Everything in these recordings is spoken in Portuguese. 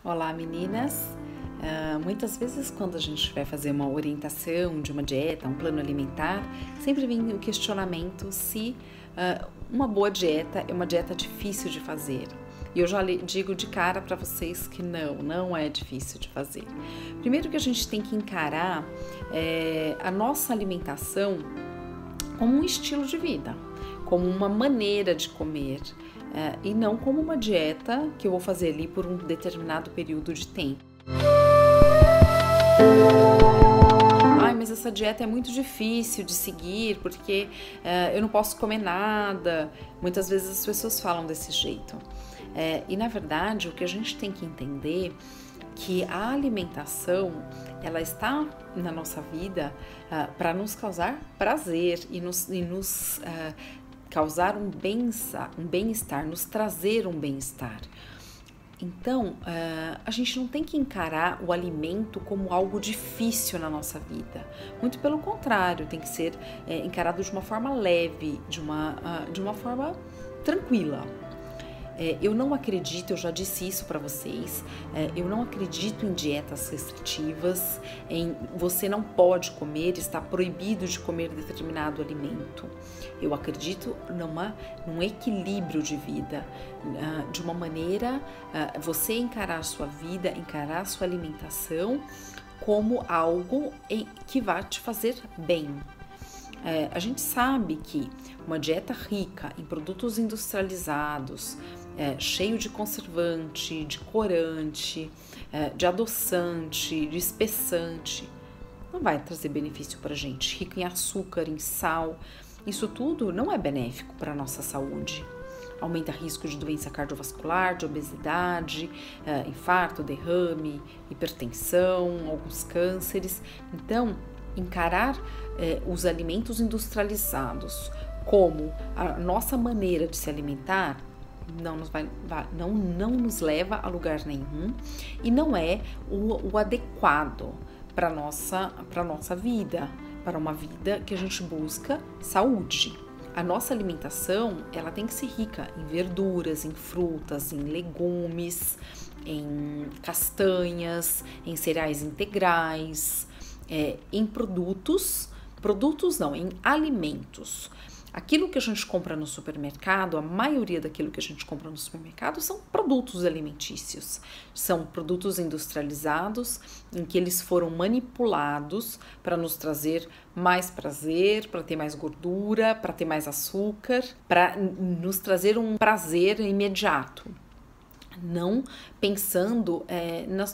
Olá, meninas! Muitas vezes quando a gente vai fazer uma orientação de uma dieta, um plano alimentar, sempre vem o questionamento se uma boa dieta é uma dieta difícil de fazer. E eu já digo de cara para vocês que não é difícil de fazer. Primeiro que a gente tem que encarar a nossa alimentação como um estilo de vida, como uma maneira de comer, e não como uma dieta que eu vou fazer ali por um determinado período de tempo. Ai, mas essa dieta é muito difícil de seguir porque eu não posso comer nada. Muitas vezes as pessoas falam desse jeito. E na verdade o que a gente tem que entender que a alimentação ela está na nossa vida para nos causar prazer e nos causar um bem-estar, nos trazer um bem-estar. Então, a gente não tem que encarar o alimento como algo difícil na nossa vida. Muito pelo contrário, tem que ser encarado de uma forma leve, de uma forma tranquila. Eu não acredito, eu já disse isso para vocês, eu não acredito em dietas restritivas, em você não pode comer, está proibido de comer determinado alimento. Eu acredito num equilíbrio de vida, de uma maneira você encarar a sua vida, encarar a sua alimentação como algo que vai te fazer bem. A gente sabe que uma dieta rica em produtos industrializados, cheio de conservante, de corante, de adoçante, de espessante, não vai trazer benefício para a gente. Rico em açúcar, em sal, isso tudo não é benéfico para a nossa saúde. Aumenta risco de doença cardiovascular, de obesidade, infarto, derrame, hipertensão, alguns cânceres. Então, encarar os alimentos industrializados como a nossa maneira de se alimentar não nos leva a lugar nenhum e não é o adequado para a nossa vida, para uma vida que a gente busca saúde. A nossa alimentação ela tem que ser rica em verduras, em frutas, em legumes, em castanhas, em cereais integrais, em em alimentos. Aquilo que a gente compra no supermercado, a maioria daquilo que a gente compra no supermercado são produtos alimentícios, são produtos industrializados em que eles foram manipulados para nos trazer mais prazer, para ter mais gordura, para ter mais açúcar, para nos trazer um prazer imediato. Não pensando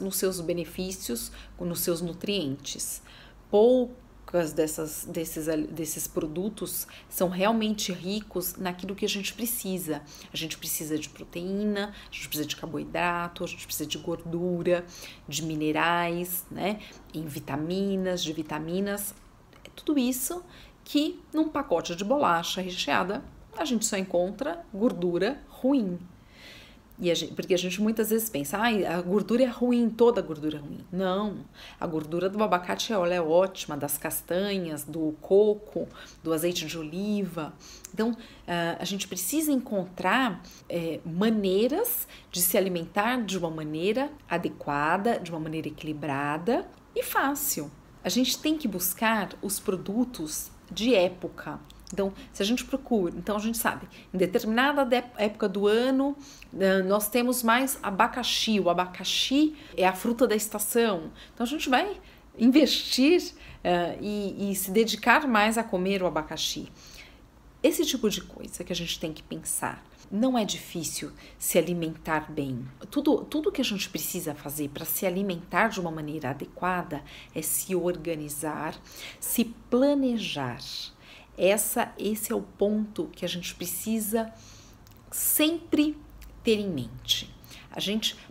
nos seus benefícios, nos seus nutrientes. Poucas desses produtos são realmente ricos naquilo que a gente precisa. A gente precisa de proteína, a gente precisa de carboidrato, a gente precisa de gordura, de minerais, né? Em vitaminas, de vitaminas. É tudo isso que num pacote de bolacha recheada a gente só encontra gordura ruim. Porque a gente muitas vezes pensa, a gordura é ruim, toda gordura é ruim. Não, a gordura do abacate ela é ótima, das castanhas, do coco, do azeite de oliva. Então, a gente precisa encontrar maneiras de se alimentar de uma maneira adequada, de uma maneira equilibrada e fácil. A gente tem que buscar os produtos de época. Então, se a gente procura, então a gente sabe, em determinada época do ano, nós temos mais abacaxi. O abacaxi é a fruta da estação. Então, a gente vai investir e se dedicar mais a comer o abacaxi. Esse tipo de coisa que a gente tem que pensar. Não é difícil se alimentar bem. Tudo que a gente precisa fazer para se alimentar de uma maneira adequada é se organizar, se planejar. Esse é o ponto que a gente precisa sempre ter em mente.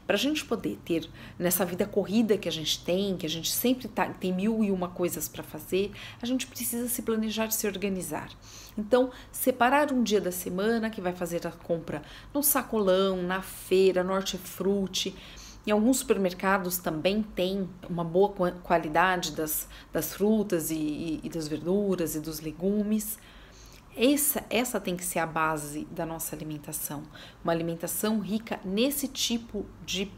Para a gente poder ter nessa vida corrida que a gente sempre tem 1001 coisas para fazer, a gente precisa se planejar e se organizar. Então, separar um dia da semana que vai fazer a compra no sacolão, na feira, no hortifruti. Em alguns supermercados também tem uma boa qualidade das frutas e das verduras e dos legumes. Essa tem que ser a base da nossa alimentação. Uma alimentação rica nesse tipo de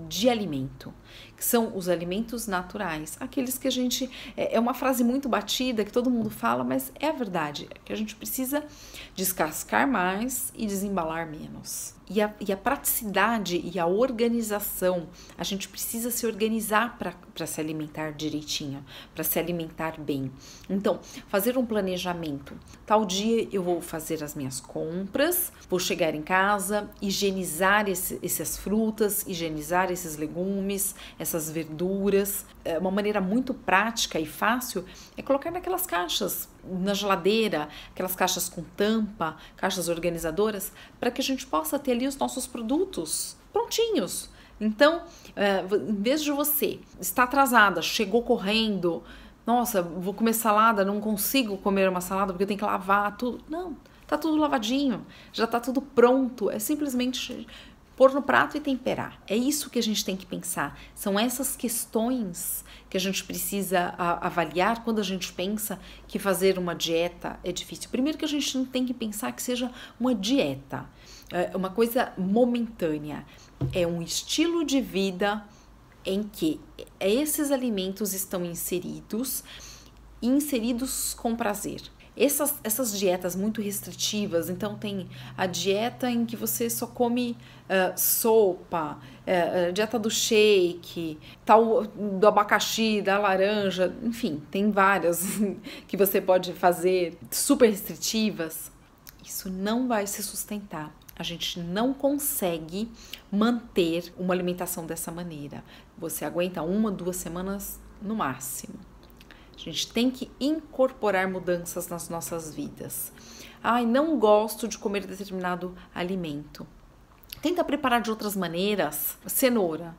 de alimento, que são os alimentos naturais, aqueles que a gente, é uma frase muito batida, que todo mundo fala, mas é a verdade, que a gente precisa descascar mais e desembalar menos. E a praticidade e a organização, a gente precisa se organizar para se alimentar direitinho, para se alimentar bem. Então, fazer um planejamento. Tal dia eu vou fazer as minhas compras, vou chegar em casa, higienizar essas frutas, higienizar esses legumes, essas verduras. Uma maneira muito prática e fácil é colocar naquelas caixas, na geladeira, aquelas caixas com tampa, caixas organizadoras, para que a gente possa ter ali os nossos produtos prontinhos. Então, em vez de você estar atrasada, chegou correndo, nossa, vou comer salada, não consigo comer uma salada porque eu tenho que lavar tudo. Não, tá tudo lavadinho, já tá tudo pronto, é simplesmente pôr no prato e temperar. É isso que a gente tem que pensar. São essas questões que a gente precisa avaliar quando a gente pensa que fazer uma dieta é difícil. Primeiro que a gente não tem que pensar que seja uma dieta, é uma coisa momentânea. É um estilo de vida em que esses alimentos estão inseridos com prazer. Essas dietas muito restritivas, então tem a dieta em que você só come sopa, dieta do shake, tal, do abacaxi, da laranja, enfim, tem várias que você pode fazer super restritivas. Isso não vai se sustentar. A gente não consegue manter uma alimentação dessa maneira. Você aguenta 1, 2 semanas no máximo. A gente tem que incorporar mudanças nas nossas vidas. Ai, não gosto de comer determinado alimento. Tenta preparar de outras maneiras. Cenoura,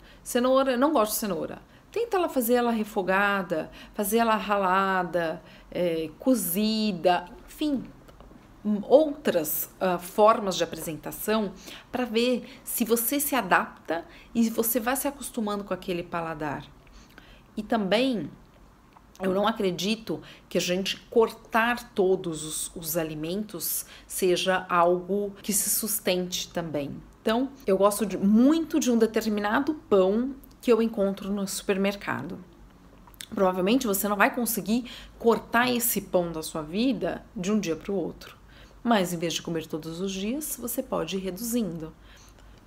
não gosto de cenoura. Tenta fazer ela refogada, fazer ela ralada, cozida, enfim, outras formas de apresentação para ver se você se adapta e você vai se acostumando com aquele paladar. E também eu não acredito que a gente cortar todos os alimentos seja algo que se sustente também. Então, eu gosto muito de um determinado pão que eu encontro no supermercado. Provavelmente você não vai conseguir cortar esse pão da sua vida de um dia para o outro. Mas em vez de comer todos os dias, você pode ir reduzindo.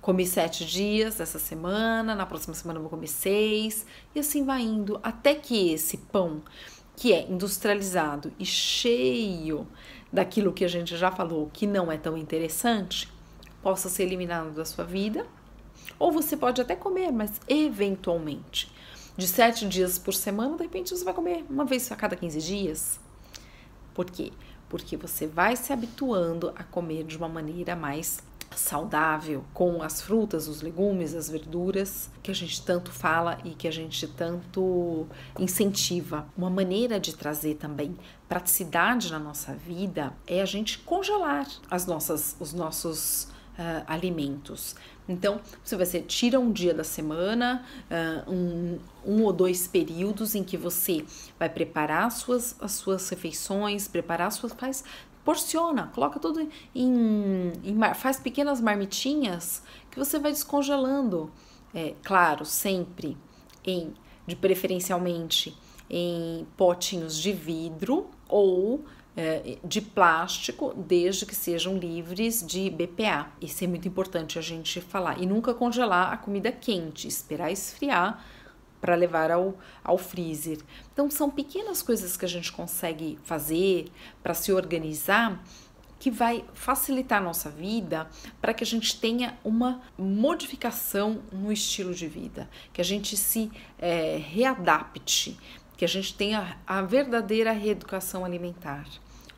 Comi 7 dias essa semana, na próxima semana eu vou comer 6, e assim vai indo, até que esse pão, que é industrializado e cheio daquilo que a gente já falou, que não é tão interessante, possa ser eliminado da sua vida, ou você pode até comer, mas eventualmente. De 7 dias por semana, de repente você vai comer uma vez a cada 15 dias. Por quê? Porque você vai se habituando a comer de uma maneira mais saudável, com as frutas, os legumes, as verduras, que a gente tanto fala e que a gente tanto incentiva. Uma maneira de trazer também praticidade na nossa vida é a gente congelar os nossos alimentos. Então, você tira um dia da semana, um ou 2 períodos em que você vai preparar as suas refeições, porciona, coloca tudo faz pequenas marmitinhas que você vai descongelando. Claro, sempre preferencialmente em potinhos de vidro ou de plástico, desde que sejam livres de BPA. Isso é muito importante a gente falar. E nunca congelar a comida quente, esperar esfriar para levar ao freezer. Então, são pequenas coisas que a gente consegue fazer para se organizar, que vai facilitar a nossa vida para que a gente tenha uma modificação no estilo de vida, que a gente se readapte, que a gente tenha a verdadeira reeducação alimentar.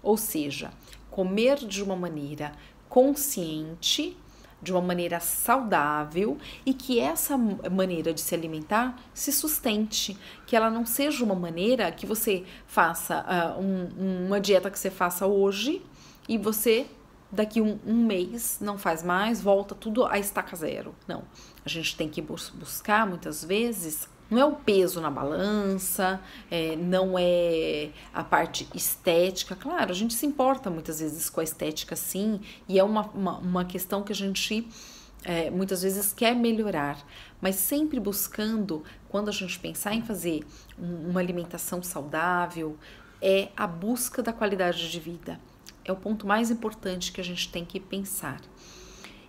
Ou seja, comer de uma maneira consciente, de uma maneira saudável, e que essa maneira de se alimentar se sustente, que ela não seja uma maneira que você faça uma dieta que você faça hoje e você daqui um mês não faz mais, volta tudo a estaca zero. Não, a gente tem que buscar muitas vezes, não é o peso na balança, não é a parte estética. Claro, a gente se importa muitas vezes com a estética, sim, e é uma questão que a gente muitas vezes quer melhorar, mas sempre buscando, quando a gente pensar em fazer uma alimentação saudável, é a busca da qualidade de vida. É o ponto mais importante que a gente tem que pensar.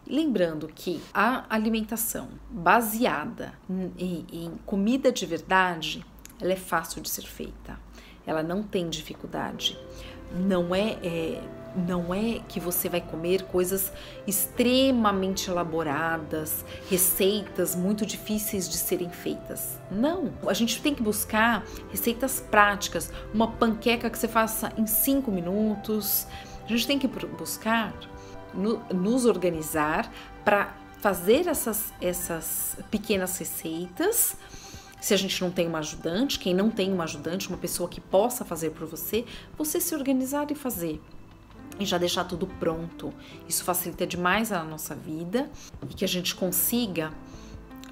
Lembrando que a alimentação baseada em comida de verdade, ela é fácil de ser feita. Ela não tem dificuldade. Não é que você vai comer coisas extremamente elaboradas, receitas muito difíceis de serem feitas. Não, a gente tem que buscar receitas práticas, uma panqueca que você faça em 5 minutos. A gente tem que buscar nos organizar para fazer essas pequenas receitas. Se a gente não tem uma ajudante, quem não tem uma ajudante, uma pessoa que possa fazer por você, você se organizar e fazer. E já deixar tudo pronto. Isso facilita demais a nossa vida e que a gente consiga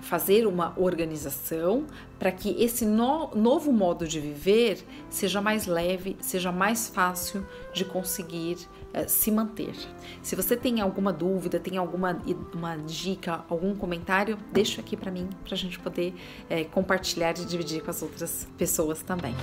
fazer uma organização para que esse novo modo de viver seja mais leve, seja mais fácil de conseguir se manter. Se você tem alguma dúvida, tem uma dica, algum comentário, deixa aqui para mim, para a gente poder compartilhar e dividir com as outras pessoas também.